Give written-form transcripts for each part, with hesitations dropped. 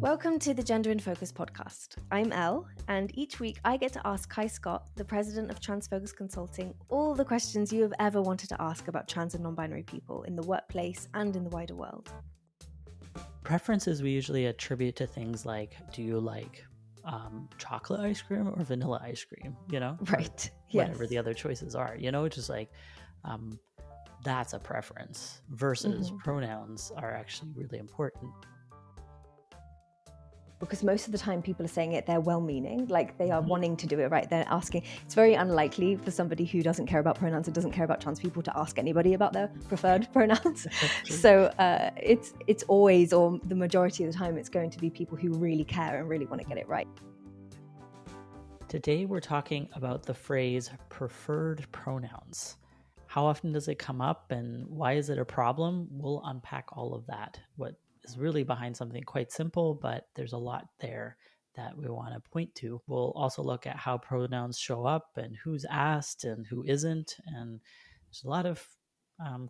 Welcome to the Gender in Focus podcast. I'm Elle, and each week I get to ask Kai Scott, the president of Transfocus Consulting, all the questions you have ever wanted to ask about trans and non-binary people in the workplace and in the wider world. Preferences we usually attribute to things like, do you like chocolate ice cream or vanilla ice cream? Right. Whatever Yes. the other choices are, just like that's a preference versus pronouns are actually really important. Because most of the time people are saying it, they're well-meaning, like they are wanting to do it right. They're asking. It's very unlikely for somebody who doesn't care about pronouns and doesn't care about trans people to ask anybody about their preferred pronouns. So it's always, or the majority of the time, it's going to be people who really care and really want to get it right. Today we're talking about the phrase preferred pronouns. How often does it come up and why is it a problem? We'll unpack all of that. What is really behind something quite simple, but there's a lot there that we want to point to. We'll also look at how pronouns show up and who's asked and who isn't. And there's a lot of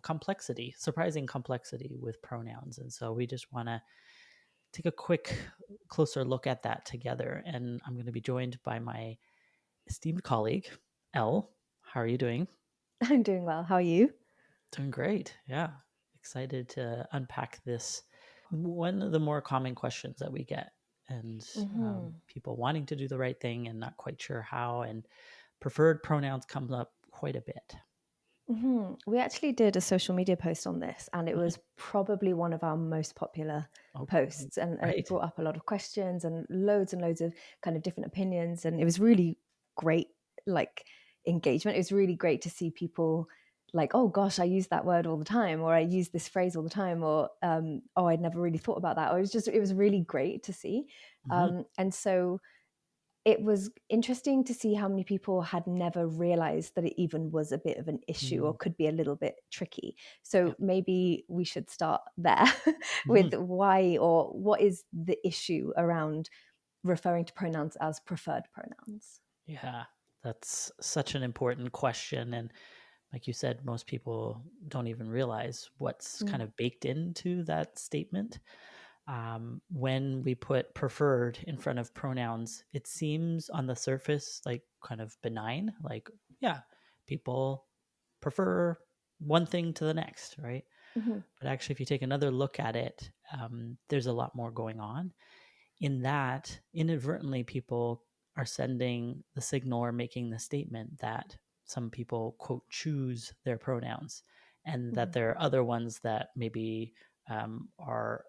complexity, surprising complexity with pronouns. And so we just want to take a quick, closer look at that together. And I'm going to be joined by my esteemed colleague, Elle. How are you doing? I'm doing well. How are you? Doing great. Yeah. Excited to unpack this. One of the more common questions that we get, and people wanting to do the right thing and not quite sure how, and preferred pronouns comes up quite a bit. We actually did a social media post on this, and it was probably one of our most popular posts, and it brought up a lot of questions and loads of kind of different opinions, and it was really great, like, engagement. It was really great to see people like, oh gosh, I use that word all the time, or I use this phrase all the time, or oh, I'd never really thought about that. Or it was really great to see. And so it was interesting to see how many people had never realized that it even was a bit of an issue or could be a little bit tricky. So maybe we should start there with why, or what is the issue around referring to pronouns as preferred pronouns? Yeah, that's such an important question. And like you said, most people don't even realize what's kind of baked into that statement. When we put preferred in front of pronouns, it seems on the surface like kind of benign, like, yeah, people prefer one thing to the next, right? But actually, if you take another look at it, there's a lot more going on. In that, inadvertently, people are sending the signal or making the statement that some people, quote, choose their pronouns, and that there are other ones that maybe are,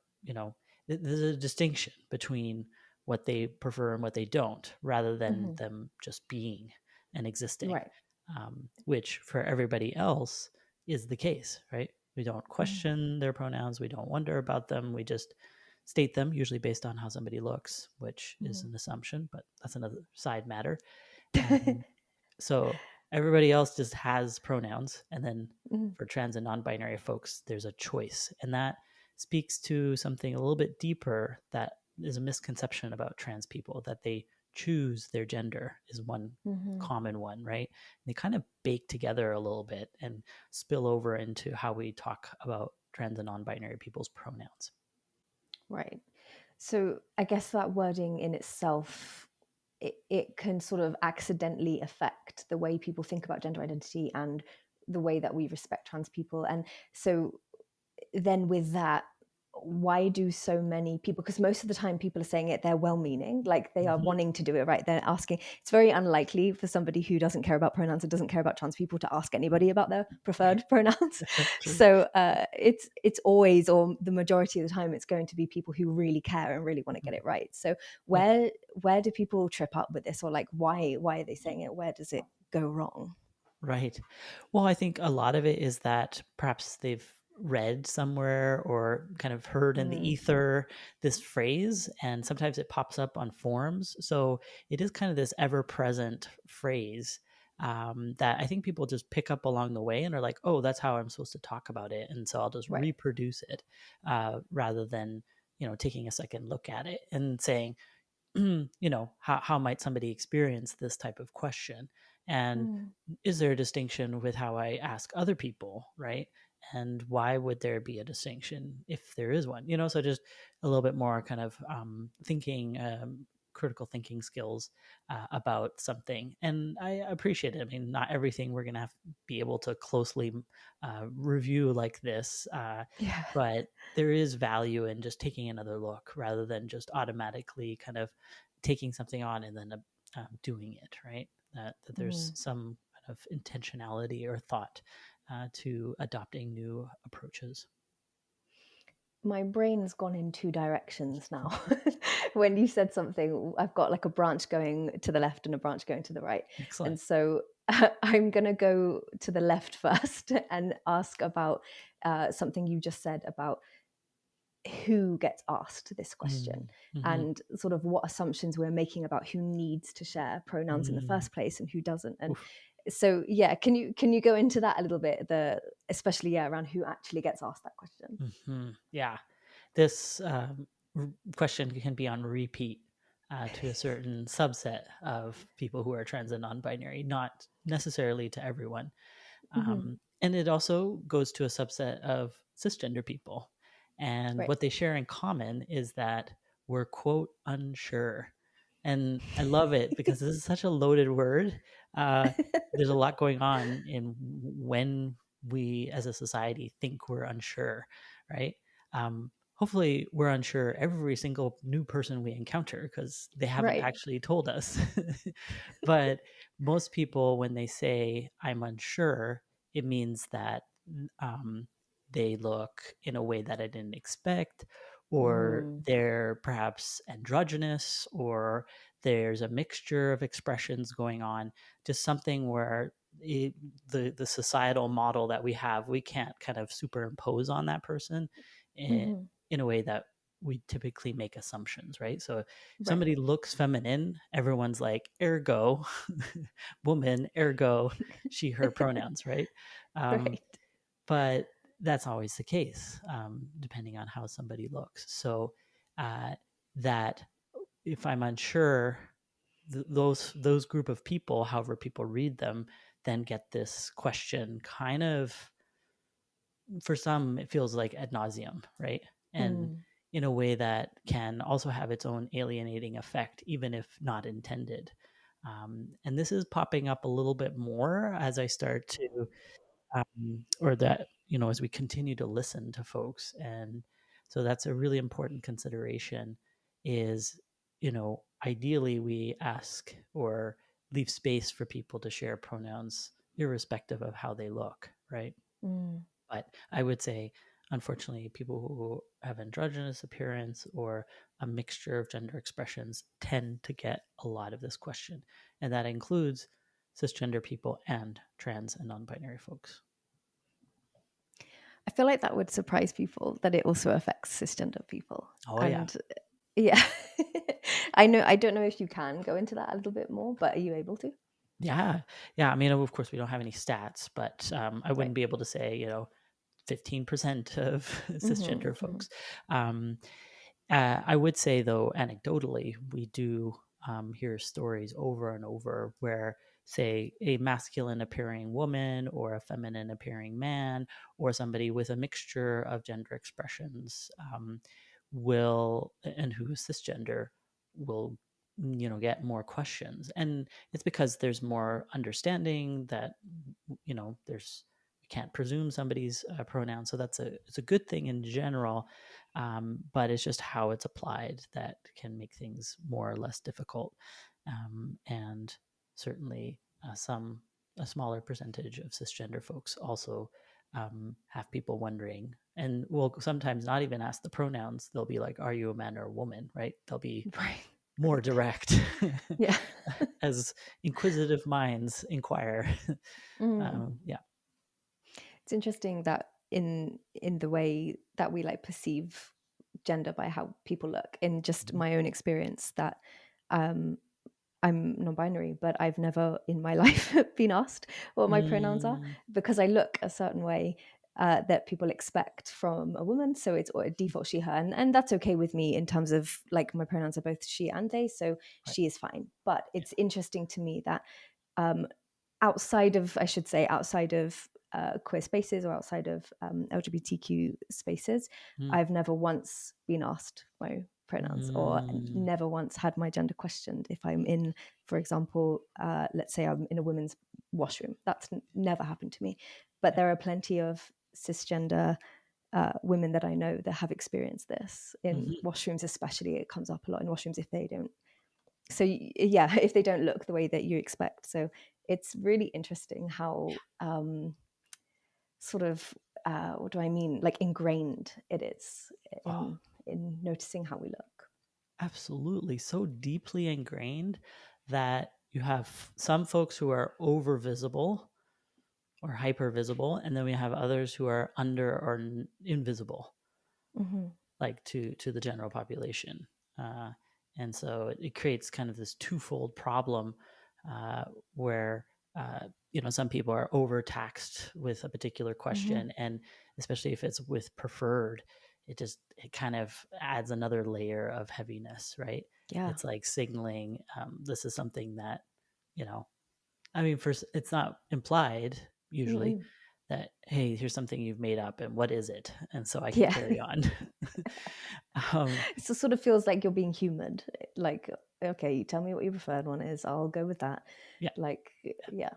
there's a distinction between what they prefer and what they don't, rather than them just being and existing, Right. Which for everybody else is the case, right? We don't question their pronouns. We don't wonder about them. We just state them, usually based on how somebody looks, which is an assumption, but that's another side matter. So everybody else just has pronouns. And then for trans and non-binary folks, there's a choice. And that speaks to something a little bit deeper that is a misconception about trans people, that they choose their gender is one common one, right? And they kind of bake together a little bit and spill over into how we talk about trans and non-binary people's pronouns. Right. So I guess that wording in itself, it can sort of accidentally affect the way people think about gender identity and the way that we respect trans people. And so then with that, why do so many people, because most of the time people are saying it, they're well-meaning, like they are wanting to do it right. They're asking. It's very unlikely for somebody who doesn't care about pronouns and doesn't care about trans people to ask anybody about their preferred pronouns. So it's always, or the majority of the time, it's going to be people who really care and really want to get it right. So where do people trip up with this, or like why are they saying it? Where does it go wrong? Right. Well, I think a lot of it is that perhaps they've read somewhere or kind of heard in the ether this phrase, and sometimes it pops up on forums. So it is kind of this ever-present phrase that I think people just pick up along the way and are like, oh, that's how I'm supposed to talk about it. And so I'll just reproduce it rather than, taking a second look at it and saying, how might somebody experience this type of question? And is there a distinction with how I ask other people, right? and why would there be a distinction if there is one? So just a little bit more kind of thinking, critical thinking skills about something. And I appreciate it. I mean, not everything we're going to have be able to closely review like this, Yeah. but there is value in just taking another look rather than just automatically kind of taking something on and then doing it, right? That there's Mm. some kind of intentionality or thought to adopting new approaches. My brain's gone in two directions now. When you said something, I've got like a branch going to the left and a branch going to the right. Excellent. And so I'm going to go to the left first and ask about something you just said about who gets asked this question Mm-hmm. and sort of what assumptions we're making about who needs to share pronouns in the Mm. first place and who doesn't. And Oof. so yeah, can you go into that a little bit, the especially yeah around who actually gets asked that question? Yeah, this question can be on repeat to a certain subset of people who are trans and non-binary, not necessarily to everyone. Hmm. And it also goes to a subset of cisgender people. And Right. what they share in common is that we're, quote, unsure. And I love it because this is such a loaded word. Uh, there's a lot going on in when we as a society think we're unsure, right? Hopefully, we're unsure every single new person we encounter because they haven't Right. actually told us. But most people, when they say, I'm unsure, it means that um, they look in a way that I didn't expect, or Mm. they're perhaps androgynous, or there's a mixture of expressions going on, just something where the societal model that we have, we can't kind of superimpose on that person in, Hmm. in a way that we typically make assumptions, right? So if Right. somebody looks feminine, everyone's like, ergo, woman, ergo, she, her pronouns, right? Um, Right. but that's always the case, depending on how somebody looks. So uh, that if I'm unsure, those group of people, however people read them, then get this question kind of, for some it feels like ad nauseum, right? And Mm. in a way that can also have its own alienating effect, even if not intended. And this is popping up a little bit more as I start to or that, as we continue to listen to folks. And so that's a really important consideration is, ideally we ask or leave space for people to share pronouns irrespective of how they look, right? Mm. But I would say, unfortunately, people who have androgynous appearance or a mixture of gender expressions tend to get a lot of this question. And that includes cisgender people and trans and non binary folks. I feel like that would surprise people that it also affects cisgender people. Oh, yeah. And yeah, I don't know if you can go into that a little bit more, but are you able to? Yeah. Yeah. I mean, of course, we don't have any stats, but I Right. wouldn't be able to say, 15% of Hmm. cisgender Hmm. folks. Um, I would say, though, anecdotally, we do hear stories over and over where, say, a masculine appearing woman or a feminine appearing man or somebody with a mixture of gender expressions and who is cisgender will get more questions. And it's because there's more understanding that there's we can't presume somebody's pronoun, so it's a good thing in general, but it's just how it's applied that can make things more or less difficult. And certainly, a smaller percentage of cisgender folks also have people wondering, and will sometimes not even ask the pronouns. They'll be like, "Are you a man or a woman?" Right? They'll be Right. more Right. direct, Yeah. as inquisitive minds inquire. Mm. Yeah. It's interesting that in the way that we like perceive gender by how people look, in just Mhm. my own experience, that um I'm non-binary, but I've never in my life been asked what my pronouns are Mm, because I look a certain way that people expect from a woman. So it's a default she, her, and that's okay with me in terms of like my pronouns are both she and they. So right. she is fine. But Yeah. it's interesting to me that um, outside of, I should say, outside of queer spaces or outside of LGBTQ spaces, Mm, I've never once been asked my pronouns or mm, never once had my gender questioned. If I'm in, for example, let's say I'm in a women's washroom, that's never happened to me. But yeah. there are plenty of cisgender women that I know that have experienced this in Mhm. washrooms, especially. It comes up a lot in washrooms if they don't. So yeah, if they don't look the way that you expect. So it's really interesting how sort of what do I mean? Like ingrained it is Oh, in noticing how we look. absolutely. So deeply ingrained that you have some folks who are over visible or hyper visible, and then we have others who are under or invisible, Hmm. like to the general population. Uh, and so it creates kind of this twofold problem uh, where some people are overtaxed with a particular Hmm. question, and especially if it's with preferred, it kind of adds another layer of heaviness, right? Yeah. It's like signaling this is something that you know I mean, first, it's not implied usually Mm-mm. that, hey, here's something you've made up and what is it? And so I can Yeah. carry on. um, It sort of feels like you're being humored. Like, okay, you tell me what your preferred one is. I'll go with that. yeah, Like, yeah.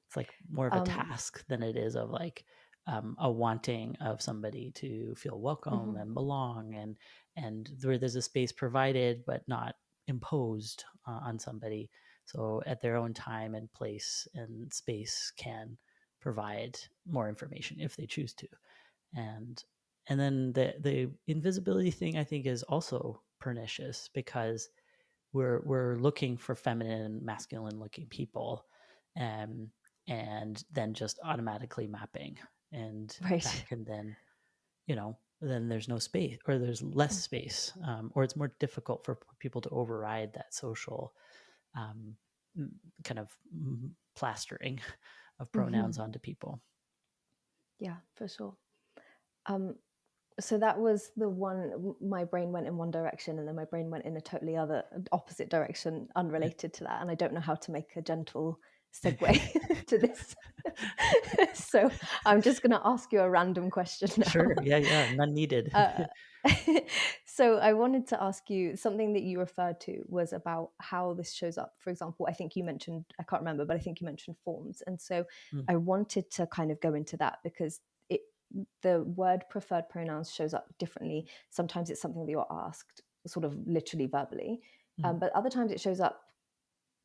it's like more of a Um, task than it is of like a wanting of somebody to feel welcome mhm, and belong and where there's a space provided but not imposed on somebody. So at their own time and place and space can provide more information if they choose to. and and then the invisibility thing I think is also pernicious because we're looking for feminine masculine looking people, um, and then just automatically mapping, and that right. can then there's no space or there's less space, or it's more difficult for people to override that social um, kind of plastering of Hmm. pronouns onto people. Yeah, for sure. Um, so that was the one. My brain went in one direction, and then my brain went in a totally other, opposite direction, unrelated to that. And I don't know how to make a gentle segue to this. So I'm just going to ask you a random question Sure. now. Yeah. Yeah. None needed. Uh, so I wanted to ask you something that you referred to was about how this shows up. For example, I think you mentioned, I can't remember, but I think you mentioned forms. And so Mm, I wanted to kind of go into that because it the word preferred pronouns shows up differently. Sometimes it's something that you're asked, sort of literally verbally, mm, but other times it shows up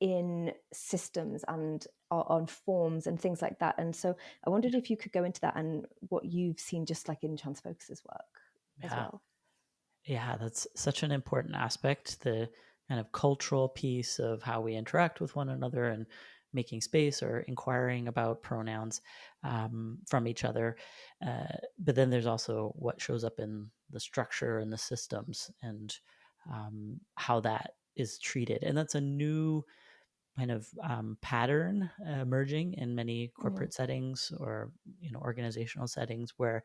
in systems and on forms and things like that. And so I wondered if you could go into that and what you've seen just like in Transfocus's work as yeah. well. Yeah, that's such an important aspect. The kind of cultural piece of how we interact with one another and making space or inquiring about pronouns from each other. But then there's also what shows up in the structure and the systems and how that is treated. And that's a new kind of pattern emerging in many Mhm, corporate settings or organizational settings where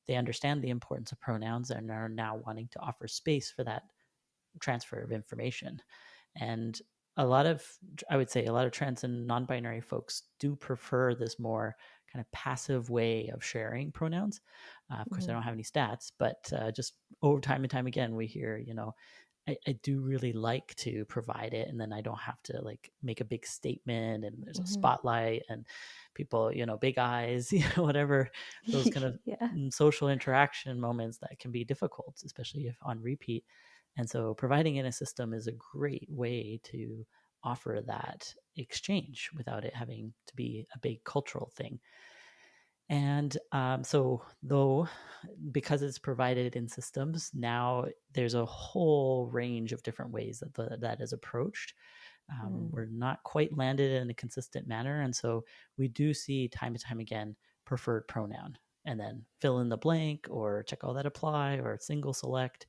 they understand the importance of pronouns and are now wanting to offer space for that transfer of information. And a lot of, I would say, a lot of trans and non binary folks do prefer this more kind of passive way of sharing pronouns. Of course, I mhm, don't have any stats, but just over time and time again, we hear, I do really like to provide it, and then I don't have to like make a big statement and there's a mhm. spotlight and people, big eyes, whatever, those kind of Yeah. social interaction moments that can be difficult, especially if on repeat. And so providing in a system is a great way to offer that exchange without it having to be a big cultural thing. And so, though, because it's provided in systems, now there's a whole range of different ways that that is approached. Mm, We're not quite landed in a consistent manner. And so we do see time and time again preferred pronoun and then fill in the blank or check all that apply or single select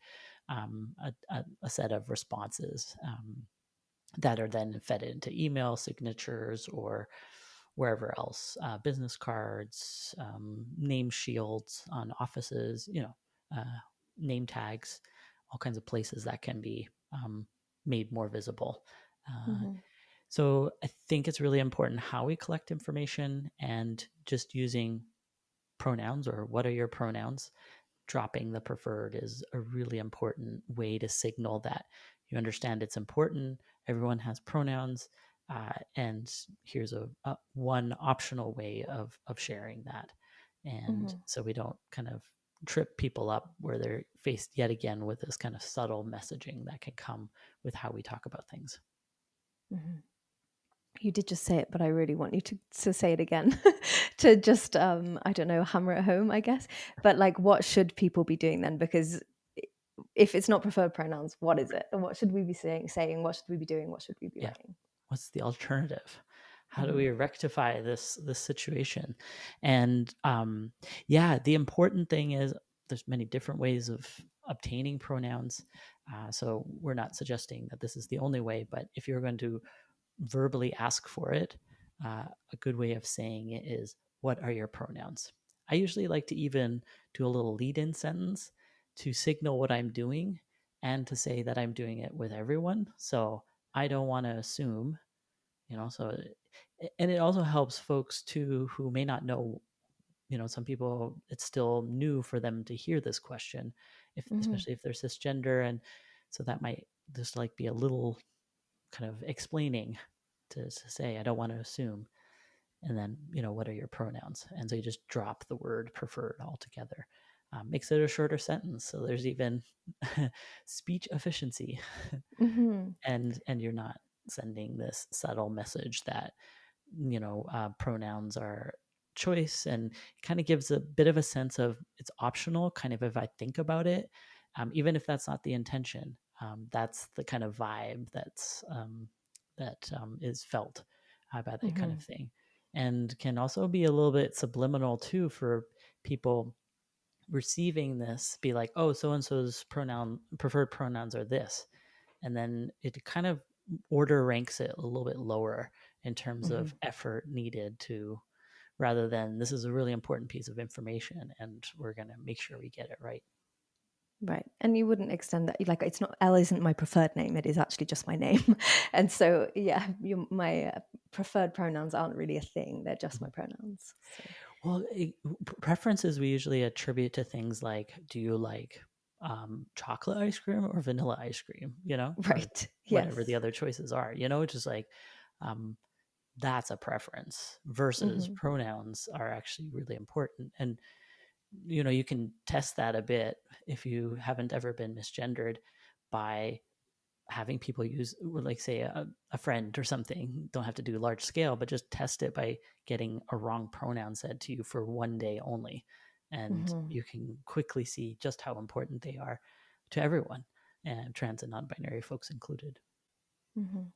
a set of responses that are then fed into email signatures or wherever else, business cards, name shields on offices, name tags, all kinds of places that can be made more visible. Uh, mhm. So I think it's really important how we collect information, and just using pronouns, or what are your pronouns, dropping the preferred is a really important way to signal that you understand it's important. Everyone has pronouns, and here's a one optional way of sharing that. And Mhm, so we don't kind of trip people up where they're faced yet again with this kind of subtle messaging that can come with how we talk about things. mhm. You did just say it, but I really want you to say it again to just, I don't know, hammer it home, I guess. But, like, what should people be doing then? Because I if it's not preferred pronouns, what is it? And what should we be saying? What should we be doing? What should we be Yeah. writing? What's the alternative? How do Mhm, we rectify this situation? And yeah, the important thing is there's many different ways of obtaining pronouns. So we're not suggesting that this is the only way, but if you're going to verbally ask for it, a good way of saying it is, "What are your pronouns?" I usually like to even do a little lead-in sentence to signal what I'm doing, and to say that I'm doing it with everyone. So I don't want to assume, so and it also helps folks too who may not know, some people, it's still new for them to hear this question, if mhm, especially if they're cisgender. And so that might just like be a little kind of explaining to say, I don't want to assume. And then, what are your pronouns? And so you just drop the word preferred altogether. Makes it a shorter sentence, so there's even speech efficiency. mhm, And you're not sending this subtle message that, pronouns are choice, and it kind of gives a bit of a sense of it's optional, kind of, if I think about it, even if that's not the intention. That's the kind of vibe that is felt by that kind of mhm, thing, and can also be a little bit subliminal too for people receiving this, be like, oh, so and so's pronoun preferred pronouns are this, and then it kind of order ranks it a little bit lower in terms of mhm. effort needed to, rather than, this is a really important piece of information and we're going to make sure we get it right. Right, and you wouldn't extend that, like, it's not Elle isn't my preferred name, it is actually just my name. And so, yeah, my, preferred pronouns aren't really a thing, they're just my Mhm. pronouns, so Well, preferences we usually attribute to things like, do you like chocolate ice cream or vanilla ice cream, or right, whatever the yes. other choices are, just like, um, that's a preference, versus Mhm, pronouns are actually really important. And you can test that a bit if you haven't ever been misgendered, by having people use, like, say, a friend or something. Don't have to do large scale, but just test it by getting a wrong pronoun said to you for one day only, and mhm, you can quickly see just how important they are to everyone, and trans and non-binary folks included. mhm.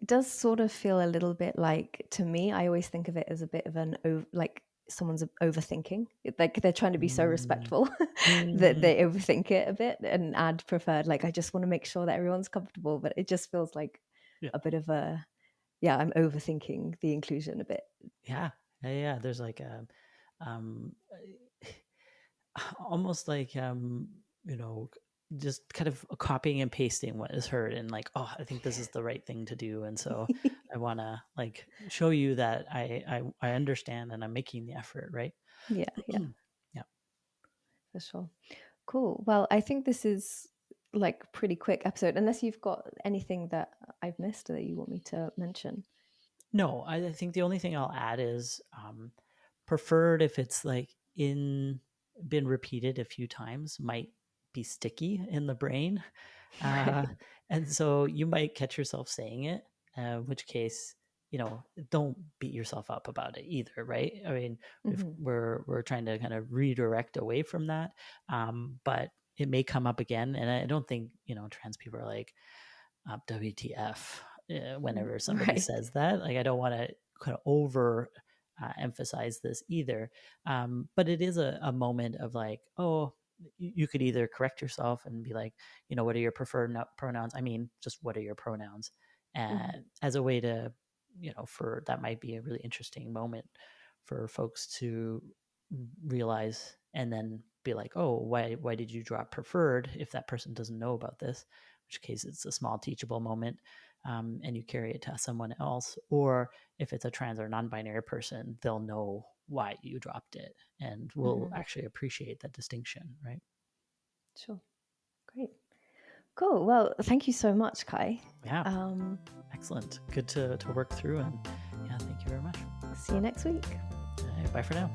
It does sort of feel a little bit like, to me, I always think of it as a bit of like someone's overthinking. Like they're trying to be so Mm. respectful that Mm. they overthink it a bit and add preferred. Like I just want to make sure that everyone's comfortable, but it just feels like Yeah. a bit of a, yeah, I'm overthinking the inclusion a bit. Yeah. Yeah. Yeah. There's like a, um, almost like, just kind of copying and pasting what is heard, and like, oh, I think this is the right thing to do, and so I want to like show you that I understand and I'm making the effort, right? Yeah, yeah, Yeah. for sure. Cool. Well, I think this is like pretty quick episode, unless you've got anything that I've missed that you want me to mention. No, I think the only thing I'll add is, preferred, if it's like in been repeated a few times, might be sticky in the brain. Uh, Right. and so you might catch yourself saying it, in which case, don't beat yourself up about it either, right? I mean, Hmm. we're trying to kind of redirect away from that, but it may come up again, and I don't think, trans people are like, WTF, whenever somebody Right. says that. Like, I don't want to kind of over emphasize this either. But it is a moment of like, oh, you could either correct yourself and be like, what are your preferred pronouns? I mean, just what are your pronouns? Hmm. And as a way to, for that might be a really interesting moment for folks to realize, and then be like, oh, why did you drop preferred, if that person doesn't know about this, which case it's a small teachable moment. and you carry it to someone else, or if it's a trans or non-binary person, they'll know why you dropped it and will actually appreciate that distinction, right? Sure. Great. Cool. Well, thank you so much, Kai. Yeah. Excellent. Good to work through. And yeah, thank you very much. See you next week. All right, bye for now.